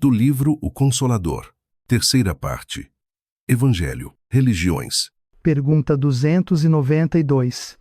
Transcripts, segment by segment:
Do livro O Consolador. Terceira parte. Evangelho, religiões. Pergunta 292.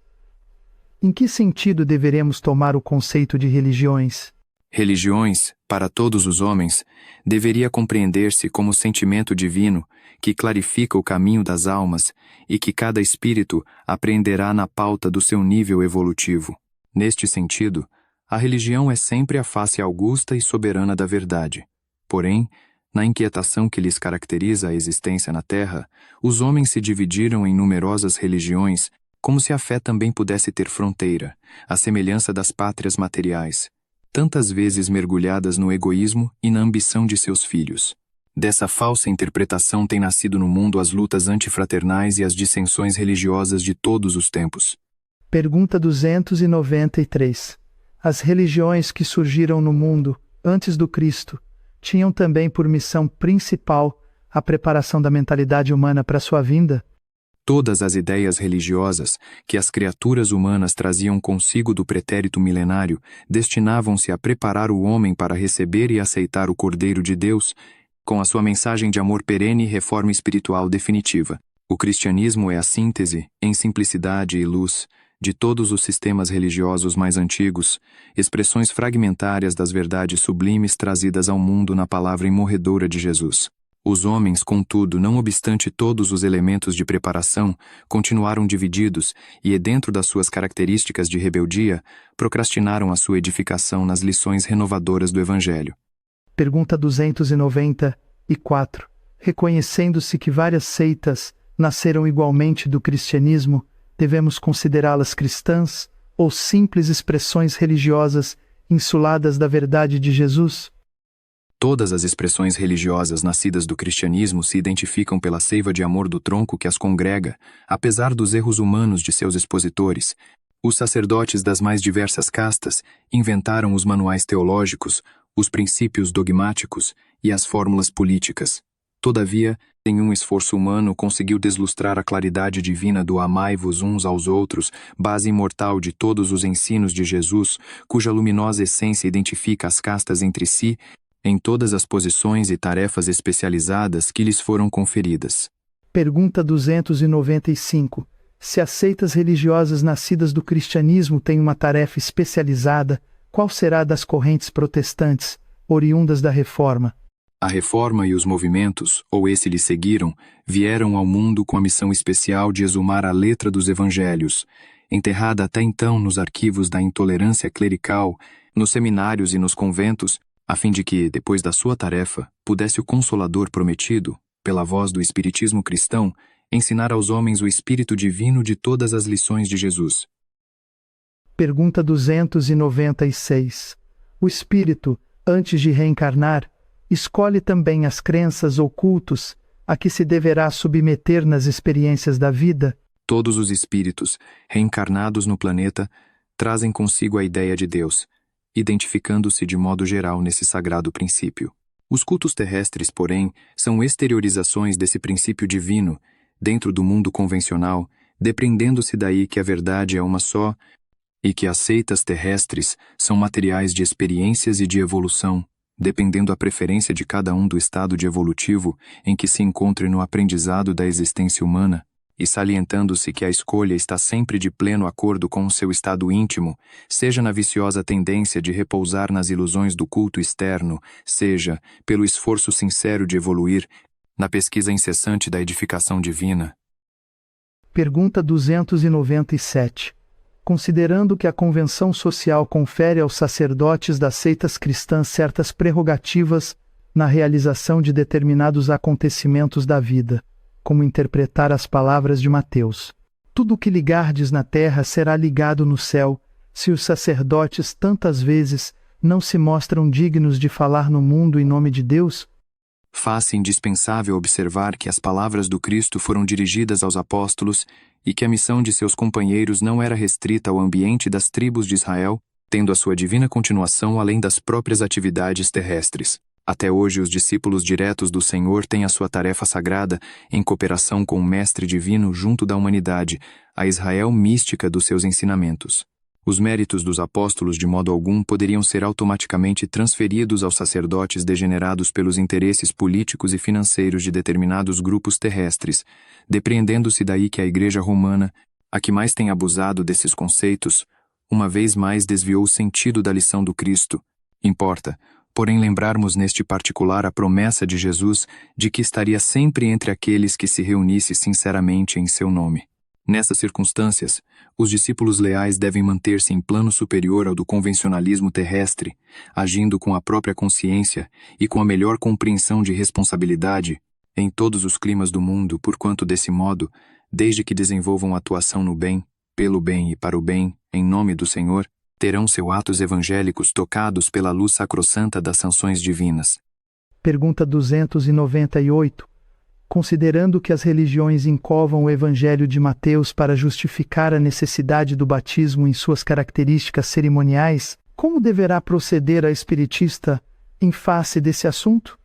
Em que sentido deveremos tomar o conceito de religiões? Religiões, para todos os homens, deveria compreender-se como sentimento divino que clarifica o caminho das almas e que cada espírito apreenderá na pauta do seu nível evolutivo. Neste sentido, a religião é sempre a face augusta e soberana da verdade. Porém, na inquietação que lhes caracteriza a existência na Terra, os homens se dividiram em numerosas religiões, como se a fé também pudesse ter fronteira, à semelhança das pátrias materiais, tantas vezes mergulhadas no egoísmo e na ambição de seus filhos. Dessa falsa interpretação têm nascido no mundo as lutas antifraternais e as dissensões religiosas de todos os tempos. Pergunta 293. As religiões que surgiram no mundo antes do Cristo tinham também por missão principal a preparação da mentalidade humana para sua vinda? Todas as ideias religiosas que as criaturas humanas traziam consigo do pretérito milenário destinavam-se a preparar o homem para receber e aceitar o Cordeiro de Deus, com a sua mensagem de amor perene e reforma espiritual definitiva. O cristianismo é a síntese, em simplicidade e luz, de todos os sistemas religiosos mais antigos, expressões fragmentárias das verdades sublimes trazidas ao mundo na palavra imorredora de Jesus. Os homens, contudo, não obstante todos os elementos de preparação, continuaram divididos e, dentro das suas características de rebeldia, procrastinaram a sua edificação nas lições renovadoras do Evangelho. Pergunta 294. Reconhecendo-se que várias seitas nasceram igualmente do cristianismo, devemos considerá-las cristãs ou simples expressões religiosas insuladas da verdade de Jesus? Todas as expressões religiosas nascidas do cristianismo se identificam pela seiva de amor do tronco que as congrega, apesar dos erros humanos de seus expositores. Os sacerdotes das mais diversas castas inventaram os manuais teológicos, os princípios dogmáticos e as fórmulas políticas. Todavia, nenhum esforço humano conseguiu deslustrar a claridade divina do amai-vos uns aos outros, base imortal de todos os ensinos de Jesus, cuja luminosa essência identifica as castas entre si, em todas as posições e tarefas especializadas que lhes foram conferidas. Pergunta 295. Se as seitas religiosas nascidas do cristianismo têm uma tarefa especializada, qual será a das correntes protestantes, oriundas da Reforma? A Reforma e os movimentos, ou esse lhe seguiram, vieram ao mundo com a missão especial de exumar a letra dos evangelhos, enterrada até então nos arquivos da intolerância clerical, nos seminários e nos conventos, a fim de que, depois da sua tarefa, pudesse o Consolador prometido, pela voz do Espiritismo cristão, ensinar aos homens o Espírito divino de todas as lições de Jesus. Pergunta 296. O Espírito, antes de reencarnar, escolhe também as crenças ou cultos a que se deverá submeter nas experiências da vida? Todos os espíritos, reencarnados no planeta, trazem consigo a ideia de Deus, identificando-se de modo geral nesse sagrado princípio. Os cultos terrestres, porém, são exteriorizações desse princípio divino, dentro do mundo convencional, depreendendo-se daí que a verdade é uma só e que as seitas terrestres são materiais de experiências e de evolução, dependendo a preferência de cada um do estado de evolutivo em que se encontre no aprendizado da existência humana, e salientando-se que a escolha está sempre de pleno acordo com o seu estado íntimo, seja na viciosa tendência de repousar nas ilusões do culto externo, seja pelo esforço sincero de evoluir, na pesquisa incessante da edificação divina. Pergunta 297. Considerando que a convenção social confere aos sacerdotes das seitas cristãs certas prerrogativas na realização de determinados acontecimentos da vida, como interpretar as palavras de Mateus: tudo o que ligardes na terra será ligado no céu, se os sacerdotes tantas vezes não se mostram dignos de falar no mundo em nome de Deus? Faz-se indispensável observar que as palavras do Cristo foram dirigidas aos apóstolos e que a missão de seus companheiros não era restrita ao ambiente das tribos de Israel, tendo a sua divina continuação além das próprias atividades terrestres. Até hoje, os discípulos diretos do Senhor têm a sua tarefa sagrada em cooperação com o Mestre Divino junto da humanidade, a Israel mística dos seus ensinamentos. Os méritos dos apóstolos de modo algum poderiam ser automaticamente transferidos aos sacerdotes degenerados pelos interesses políticos e financeiros de determinados grupos terrestres, depreendendo-se daí que a Igreja Romana, a que mais tem abusado desses conceitos, uma vez mais desviou o sentido da lição do Cristo. Importa, porém, lembrarmos neste particular a promessa de Jesus de que estaria sempre entre aqueles que se reunisse sinceramente em seu nome. Nessas circunstâncias, os discípulos leais devem manter-se em plano superior ao do convencionalismo terrestre, agindo com a própria consciência e com a melhor compreensão de responsabilidade em todos os climas do mundo, porquanto desse modo, desde que desenvolvam atuação no bem, pelo bem e para o bem, em nome do Senhor, terão seus atos evangélicos tocados pela luz sacrossanta das sanções divinas. Pergunta 298. Considerando que as religiões encovam o Evangelho de Mateus para justificar a necessidade do batismo em suas características cerimoniais, como deverá proceder a espiritista em face desse assunto?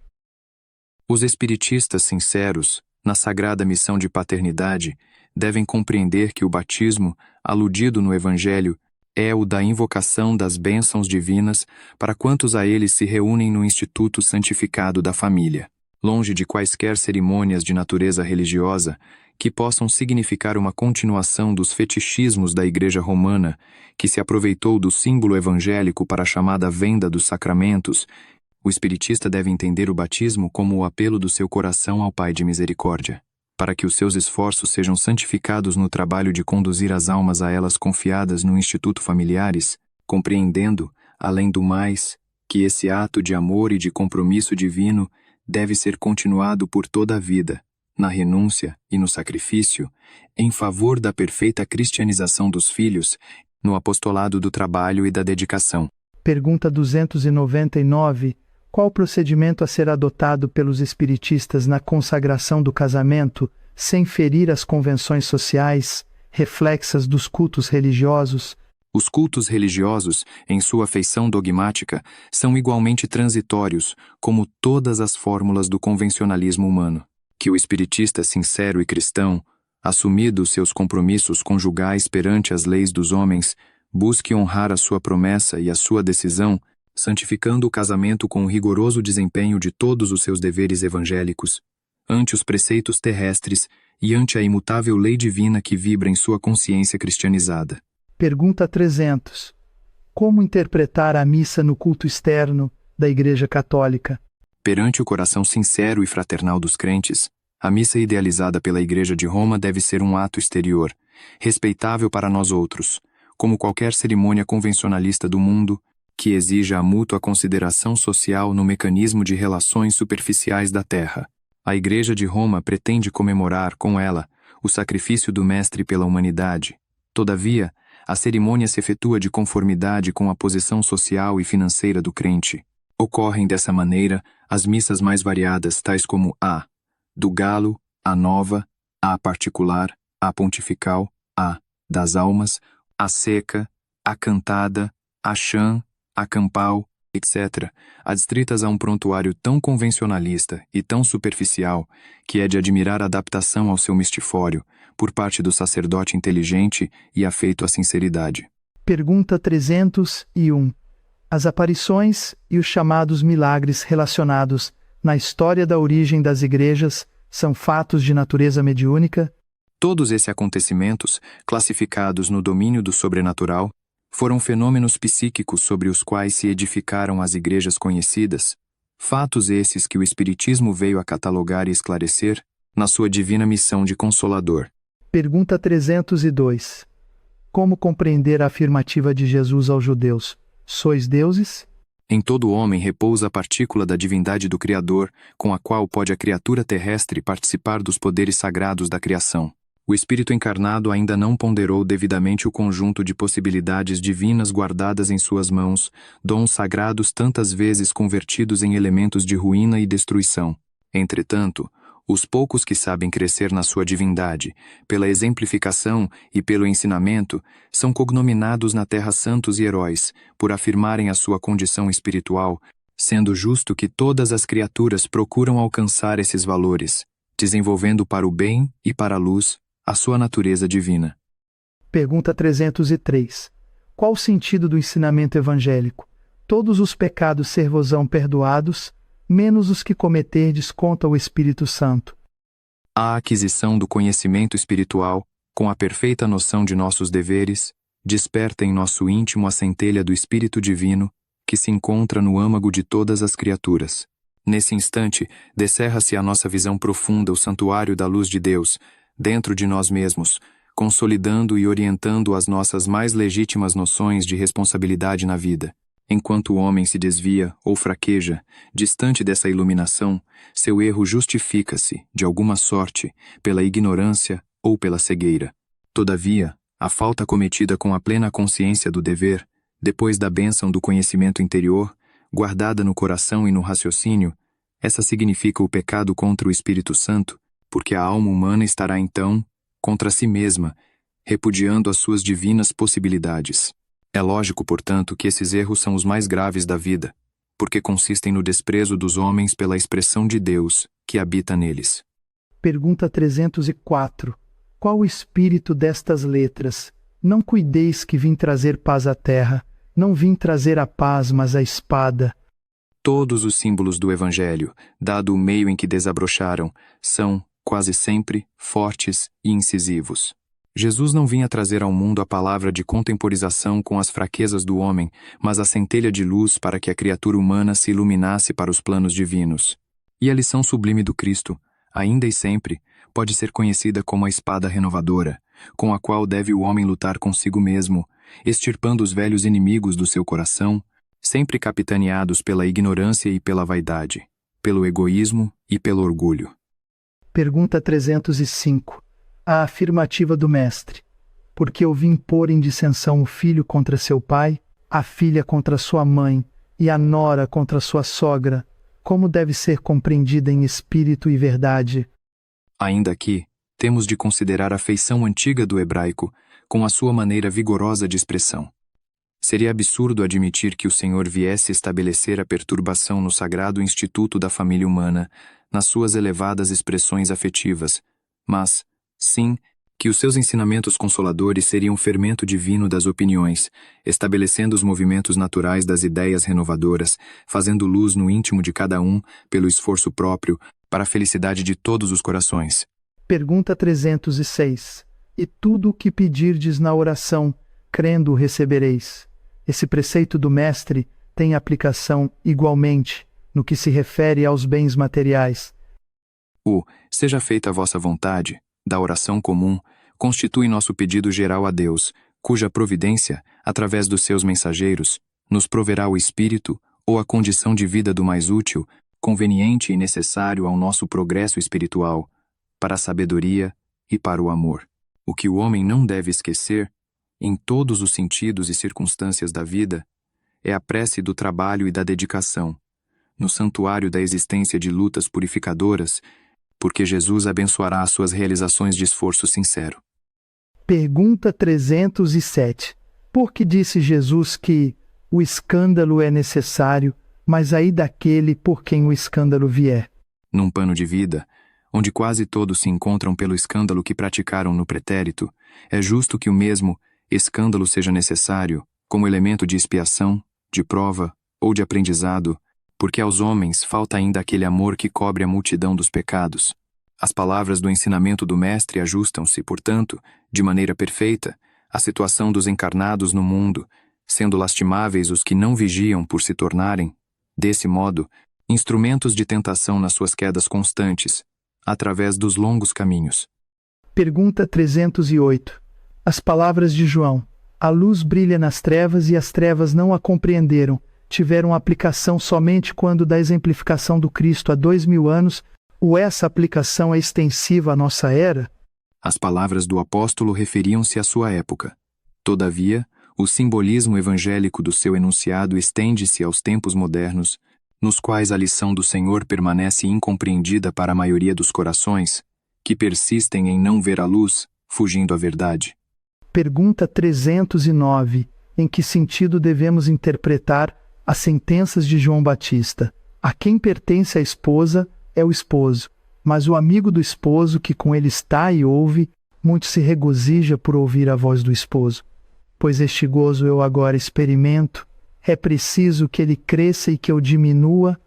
Os espiritistas sinceros, na sagrada missão de paternidade, devem compreender que o batismo, aludido no Evangelho, é o da invocação das bênçãos divinas para quantos a eles se reúnem no instituto santificado da família. Longe de quaisquer cerimônias de natureza religiosa que possam significar uma continuação dos fetichismos da Igreja Romana, que se aproveitou do símbolo evangélico para a chamada venda dos sacramentos, o espiritista deve entender o batismo como o apelo do seu coração ao Pai de misericórdia, para que os seus esforços sejam santificados no trabalho de conduzir as almas a elas confiadas no Instituto Familiares, compreendendo, além do mais, que esse ato de amor e de compromisso divino deve ser continuado por toda a vida, na renúncia e no sacrifício, em favor da perfeita cristianização dos filhos, no apostolado do trabalho e da dedicação. Pergunta 299. Qual procedimento a ser adotado pelos espiritistas na consagração do casamento, sem ferir as convenções sociais, reflexas dos cultos religiosos? Os cultos religiosos, em sua feição dogmática, são igualmente transitórios, como todas as fórmulas do convencionalismo humano. Que o espiritista sincero e cristão, assumidos seus compromissos conjugais perante as leis dos homens, busque honrar a sua promessa e a sua decisão, santificando o casamento com o rigoroso desempenho de todos os seus deveres evangélicos, ante os preceitos terrestres e ante a imutável lei divina que vibra em sua consciência cristianizada. Pergunta 300. Como interpretar a missa no culto externo da Igreja Católica? Perante o coração sincero e fraternal dos crentes, a missa idealizada pela Igreja de Roma deve ser um ato exterior, respeitável para nós outros, como qualquer cerimônia convencionalista do mundo, que exija a mútua consideração social no mecanismo de relações superficiais da terra. A Igreja de Roma pretende comemorar, com ela, o sacrifício do Mestre pela humanidade. Todavia, a cerimônia se efetua de conformidade com a posição social e financeira do crente. Ocorrem dessa maneira as missas mais variadas, tais como a do galo, a nova, a particular, a pontifical, a das almas, a seca, a cantada, a chã, a campal, etc., adstritas a um prontuário tão convencionalista e tão superficial que é de admirar a adaptação ao seu mistifório por parte do sacerdote inteligente e afeito à sinceridade. Pergunta 301. As aparições e os chamados milagres relacionados na história da origem das igrejas são fatos de natureza mediúnica? Todos esses acontecimentos, classificados no domínio do sobrenatural, foram fenômenos psíquicos sobre os quais se edificaram as igrejas conhecidas, fatos esses que o Espiritismo veio a catalogar e esclarecer na sua divina missão de Consolador. Pergunta 302. Como compreender a afirmativa de Jesus aos judeus? Sois deuses? Em todo homem repousa a partícula da divindade do Criador, com a qual pode a criatura terrestre participar dos poderes sagrados da criação. O Espírito encarnado ainda não ponderou devidamente o conjunto de possibilidades divinas guardadas em suas mãos, dons sagrados tantas vezes convertidos em elementos de ruína e destruição. Entretanto, os poucos que sabem crescer na sua divindade, pela exemplificação e pelo ensinamento, são cognominados na terra santos e heróis, por afirmarem a sua condição espiritual, sendo justo que todas as criaturas procuram alcançar esses valores, desenvolvendo para o bem e para a luz a sua natureza divina. Pergunta 303. Qual o sentido do ensinamento evangélico? Todos os pecados ser-vos-ão perdoados, menos os que cometerdes contra o Espírito Santo. A aquisição do conhecimento espiritual, com a perfeita noção de nossos deveres, desperta em nosso íntimo a centelha do Espírito Divino, que se encontra no âmago de todas as criaturas. Nesse instante, descerra-se à nossa visão profunda o santuário da luz de Deus, dentro de nós mesmos, consolidando e orientando as nossas mais legítimas noções de responsabilidade na vida. Enquanto o homem se desvia ou fraqueja, distante dessa iluminação, seu erro justifica-se, de alguma sorte, pela ignorância ou pela cegueira. Todavia, a falta cometida com a plena consciência do dever, depois da bênção do conhecimento interior, guardada no coração e no raciocínio, essa significa o pecado contra o Espírito Santo, porque a alma humana estará então contra si mesma, repudiando as suas divinas possibilidades. É lógico, portanto, que esses erros são os mais graves da vida, porque consistem no desprezo dos homens pela expressão de Deus que habita neles. Pergunta 304. Qual o espírito destas letras? Não cuideis que vim trazer paz à terra, não vim trazer a paz, mas a espada. Todos os símbolos do Evangelho, dado o meio em que desabrocharam, são, quase sempre, fortes e incisivos. Jesus não vinha trazer ao mundo a palavra de contemporização com as fraquezas do homem, mas a centelha de luz para que a criatura humana se iluminasse para os planos divinos. E a lição sublime do Cristo, ainda e sempre, pode ser conhecida como a espada renovadora, com a qual deve o homem lutar consigo mesmo, extirpando os velhos inimigos do seu coração, sempre capitaneados pela ignorância e pela vaidade, pelo egoísmo e pelo orgulho. Pergunta 305. A afirmativa do Mestre. Porque eu vim pôr em dissensão o filho contra seu pai, a filha contra sua mãe, e a nora contra sua sogra, como deve ser compreendida em espírito e verdade? Ainda aqui, temos de considerar a feição antiga do hebraico, com a sua maneira vigorosa de expressão. Seria absurdo admitir que o Senhor viesse estabelecer a perturbação no sagrado instituto da família humana, nas suas elevadas expressões afetivas, mas, sim, que os seus ensinamentos consoladores seriam fermento divino das opiniões, estabelecendo os movimentos naturais das ideias renovadoras, fazendo luz no íntimo de cada um, pelo esforço próprio, para a felicidade de todos os corações. Pergunta 306. E tudo o que pedirdes na oração, crendo, recebereis. Esse preceito do Mestre tem aplicação, igualmente, no que se refere aos bens materiais. Seja feita a vossa vontade, da oração comum, constitui nosso pedido geral a Deus, cuja providência, através dos seus mensageiros, nos proverá o espírito ou a condição de vida do mais útil, conveniente e necessário ao nosso progresso espiritual, para a sabedoria e para o amor. O que o homem não deve esquecer, em todos os sentidos e circunstâncias da vida, é a prece do trabalho e da dedicação, no santuário da existência de lutas purificadoras, porque Jesus abençoará as suas realizações de esforço sincero. Pergunta 307. Por que disse Jesus que o escândalo é necessário, mas aí daquele por quem o escândalo vier? Num pano de vida, onde quase todos se encontram pelo escândalo que praticaram no pretérito, é justo que o mesmo escândalo seja necessário, como elemento de expiação, de prova ou de aprendizado, porque aos homens falta ainda aquele amor que cobre a multidão dos pecados. As palavras do ensinamento do Mestre ajustam-se, portanto, de maneira perfeita, à situação dos encarnados no mundo, sendo lastimáveis os que não vigiam por se tornarem, desse modo, instrumentos de tentação nas suas quedas constantes, através dos longos caminhos. Pergunta 308. As palavras de João. A luz brilha nas trevas e as trevas não a compreenderam. Tiveram aplicação somente quando da exemplificação do Cristo há 2000 anos, ou essa aplicação é extensiva à nossa era? As palavras do apóstolo referiam-se à sua época. Todavia, o simbolismo evangélico do seu enunciado estende-se aos tempos modernos, nos quais a lição do Senhor permanece incompreendida para a maioria dos corações, que persistem em não ver a luz, fugindo à verdade. Pergunta 309. Em que sentido devemos interpretar as sentenças de João Batista? A quem pertence a esposa é o esposo, mas o amigo do esposo que com ele está e ouve, muito se regozija por ouvir a voz do esposo. pois este gozo eu agora experimento. É preciso que ele cresça e que eu diminua.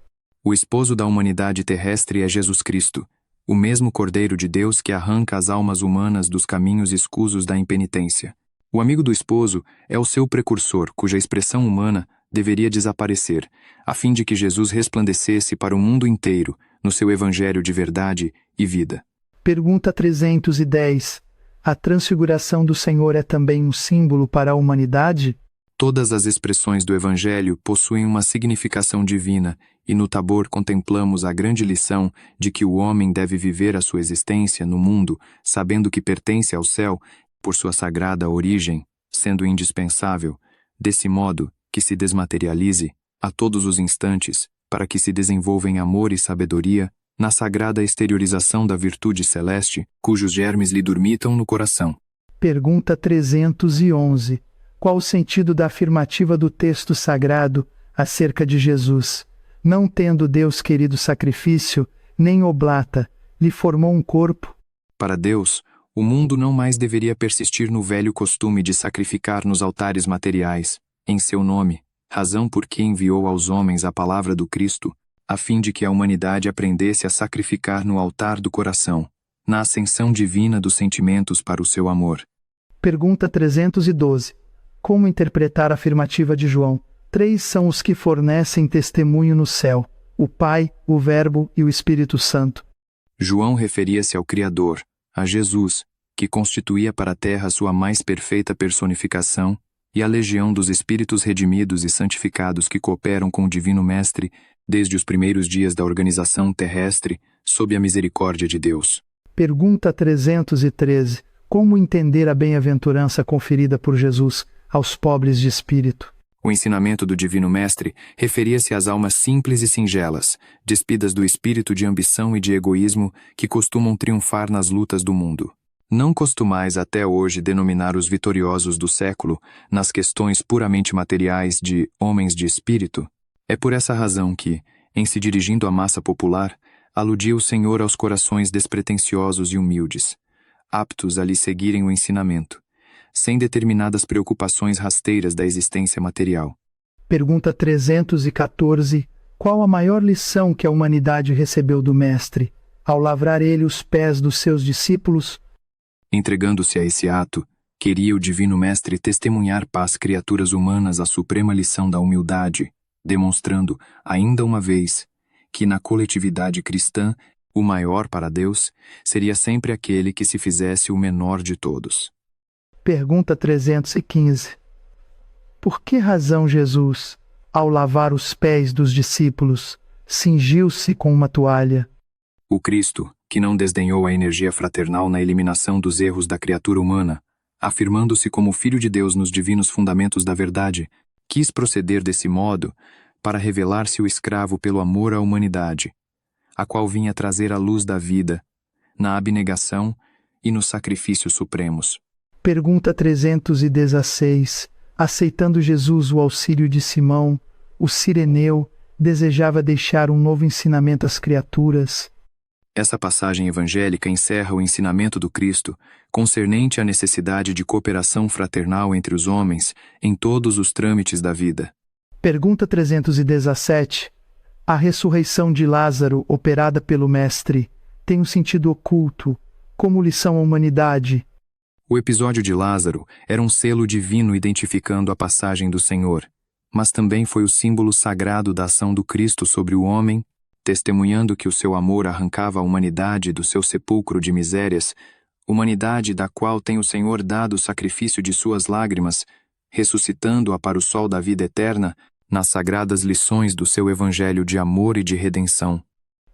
O esposo da humanidade terrestre é Jesus Cristo, o mesmo Cordeiro de Deus que arranca as almas humanas dos caminhos escusos da impenitência. O amigo do esposo é o seu precursor, cuja expressão humana deveria desaparecer, a fim de que Jesus resplandecesse para o mundo inteiro no seu evangelho de verdade e vida. Pergunta 310. A transfiguração do Senhor é também um símbolo para a humanidade? Todas as expressões do evangelho possuem uma significação divina, e no Tabor contemplamos a grande lição de que o homem deve viver a sua existência no mundo, sabendo que pertence ao céu por sua sagrada origem, sendo indispensável, desse modo, que se desmaterialize, a todos os instantes, para que se desenvolva em amor e sabedoria, na sagrada exteriorização da virtude celeste, cujos germes lhe dormitam no coração. Pergunta 311. Qual o sentido da afirmativa do texto sagrado acerca de Jesus? Não tendo Deus querido sacrifício, nem oblata, lhe formou um corpo? Para Deus, o mundo não mais deveria persistir no velho costume de sacrificar nos altares materiais, em seu nome, razão por que enviou aos homens a palavra do Cristo, a fim de que a humanidade aprendesse a sacrificar no altar do coração, na ascensão divina dos sentimentos para o seu amor. Pergunta 312. Como interpretar a afirmativa de João? 3 são os que fornecem testemunho no céu: o Pai, o Verbo e o Espírito Santo. João referia-se ao Criador, a Jesus, que constituía para a terra sua mais perfeita personificação, e à legião dos espíritos redimidos e santificados que cooperam com o Divino Mestre desde os primeiros dias da organização terrestre, sob a misericórdia de Deus. Pergunta 313. Como entender a bem-aventurança conferida por Jesus aos pobres de espírito? O ensinamento do Divino Mestre referia-se às almas simples e singelas, despidas do espírito de ambição e de egoísmo que costumam triunfar nas lutas do mundo. Não costumais até hoje denominar os vitoriosos do século, nas questões puramente materiais, de homens de espírito? É por essa razão que, em se dirigindo à massa popular, aludia o Senhor aos corações despretensiosos e humildes, aptos a lhe seguirem o ensinamento, sem determinadas preocupações rasteiras da existência material. Pergunta 314. Qual a maior lição que a humanidade recebeu do Mestre, ao lavrar ele os pés dos seus discípulos? Entregando-se a esse ato, queria o Divino Mestre testemunhar para as criaturas humanas a suprema lição da humildade, demonstrando, ainda uma vez, que na coletividade cristã, o maior para Deus seria sempre aquele que se fizesse o menor de todos. Pergunta 315. Por que razão Jesus, ao lavar os pés dos discípulos, cingiu-se com uma toalha? O Cristo, que não desdenhou a energia fraternal na eliminação dos erros da criatura humana, afirmando-se como Filho de Deus nos divinos fundamentos da verdade, quis proceder desse modo para revelar-se o escravo pelo amor à humanidade, a qual vinha trazer a luz da vida, na abnegação e nos sacrifícios supremos. Pergunta 316. Aceitando Jesus o auxílio de Simão, o Cireneu desejava deixar um novo ensinamento às criaturas. Essa passagem evangélica encerra o ensinamento do Cristo, concernente à necessidade de cooperação fraternal entre os homens em todos os trâmites da vida. Pergunta 317. A ressurreição de Lázaro, operada pelo Mestre, tem um sentido oculto, como lição à humanidade. O episódio de Lázaro era um selo divino identificando a passagem do Senhor, mas também foi o símbolo sagrado da ação do Cristo sobre o homem, testemunhando que o seu amor arrancava a humanidade do seu sepulcro de misérias, humanidade da qual tem o Senhor dado o sacrifício de suas lágrimas, ressuscitando-a para o sol da vida eterna, nas sagradas lições do seu evangelho de amor e de redenção.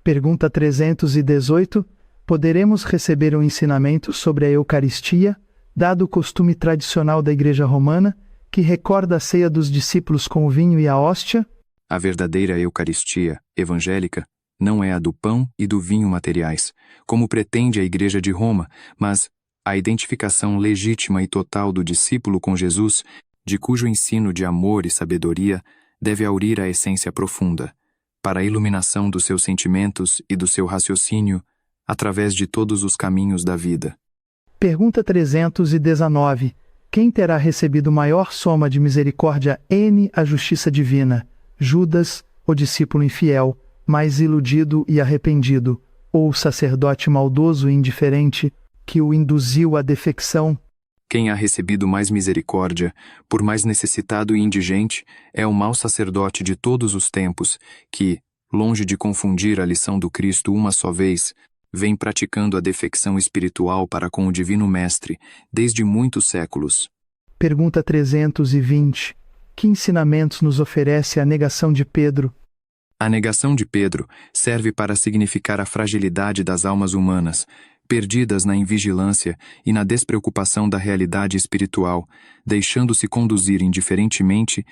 Pergunta 318. Poderemos receber um ensinamento sobre a Eucaristia, dado o costume tradicional da Igreja Romana, que recorda a ceia dos discípulos com o vinho e a hóstia? A verdadeira Eucaristia evangélica não é a do pão e do vinho materiais, como pretende a Igreja de Roma, mas a identificação legítima e total do discípulo com Jesus, de cujo ensino de amor e sabedoria deve aurir a essência profunda, para a iluminação dos seus sentimentos e do seu raciocínio, através de todos os caminhos da vida. Pergunta 319. Quem terá recebido maior soma de misericórdia? N. A justiça divina. Judas, o discípulo infiel, mais iludido e arrependido, ou o sacerdote maldoso e indiferente, que o induziu à defecção? Quem há recebido mais misericórdia, por mais necessitado e indigente, é o mau sacerdote de todos os tempos, que, longe de confundir a lição do Cristo uma só vez, vem praticando a defecção espiritual para com o Divino Mestre, desde muitos séculos. Pergunta 320. Que ensinamentos nos oferece a negação de Pedro? A negação de Pedro serve para significar a fragilidade das almas humanas, perdidas na invigilância e na despreocupação da realidade espiritual, deixando-se conduzir indiferentemente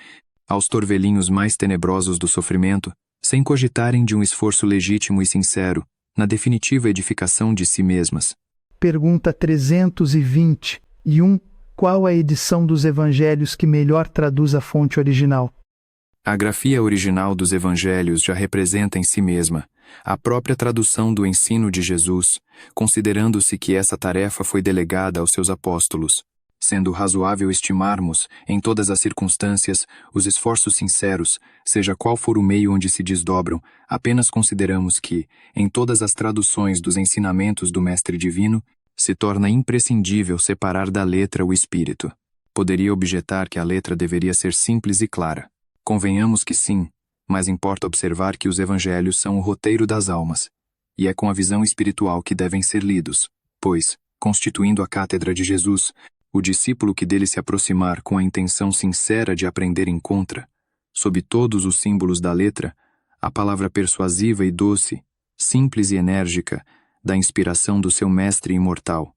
aos torvelinhos mais tenebrosos do sofrimento, sem cogitarem de um esforço legítimo e sincero, na definitiva edificação de si mesmas. Pergunta 321. Qual a edição dos Evangelhos que melhor traduz a fonte original? A grafia original dos Evangelhos já representa em si mesma a própria tradução do ensino de Jesus, considerando-se que essa tarefa foi delegada aos seus apóstolos. Sendo razoável estimarmos, em todas as circunstâncias, os esforços sinceros, seja qual for o meio onde se desdobram, apenas consideramos que, em todas as traduções dos ensinamentos do Mestre Divino, se torna imprescindível separar da letra o espírito. Poderia objetar que a letra deveria ser simples e clara. Convenhamos que sim, mas importa observar que os evangelhos são o roteiro das almas, e é com a visão espiritual que devem ser lidos, pois, constituindo a cátedra de Jesus, o discípulo que dele se aproximar com a intenção sincera de aprender encontra, sob todos os símbolos da letra, a palavra persuasiva e doce, simples e enérgica, da inspiração do seu Mestre imortal.